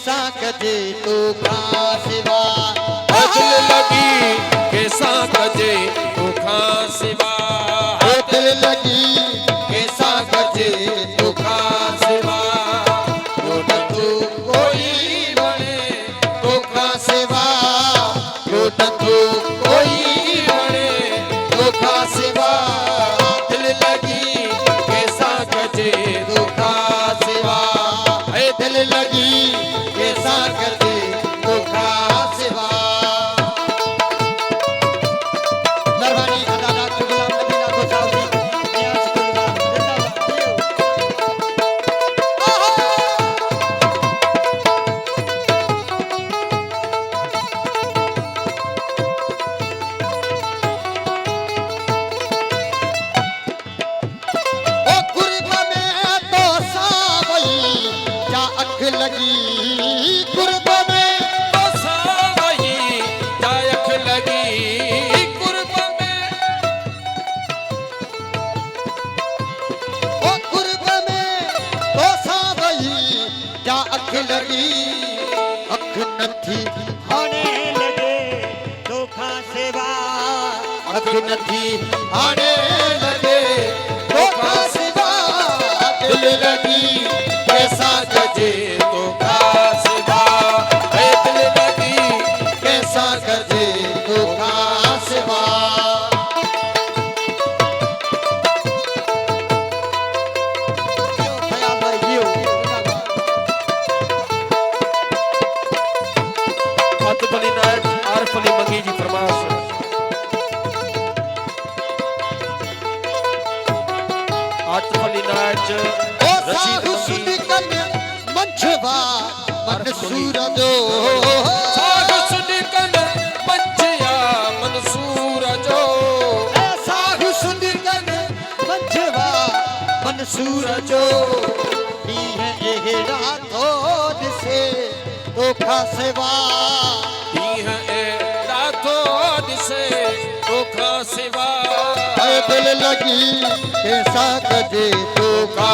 कैसा कजे तो खा सिवा दिल लगी कैसा कजे तो खा सिवा दिल लगी कैसा कजे तो खा सिवा तू कोई बने तो खा सिवा तू कोई बने तो खा सिवा दिल लगी कैसा कजे तो खा सिवा दिल लगी कैसा कजे तो खा सिवा मेहरबानी अदा डॉक्टर गुलाम नबी राठौर साहब जी यहाँ से जिंदाबाद ओ कुर्बा में तो सावई जा अख लगी कुर्बा में तो सावई जायख लगी कुर्बा में ओ कुर्बा में तो सावई जा अख लगी अख नथी होने लगे धोखा सेवा अख नथी आने लगे धोखा सिवा दिल लगी कैसा गजे तो खा सिवा दिल लगी कैसा गजे तो खा सिवा भैया भाई जियो आतिफ अली नायक आरिफ अली मंगी जी फरमाश आतिफ अली नायक ओ रशीद साधु मंगी सुनिकन मंझवा मन सूरजो साधु सुनिकन पंचया मंसूर जो साधु सुनिकन मंझवा मन सूरजो नी है एहरा तो दिसे धोखा सेवा दीह ए रातो दिसे धोखा सिवा दिल लगी कैसा कजे धोखा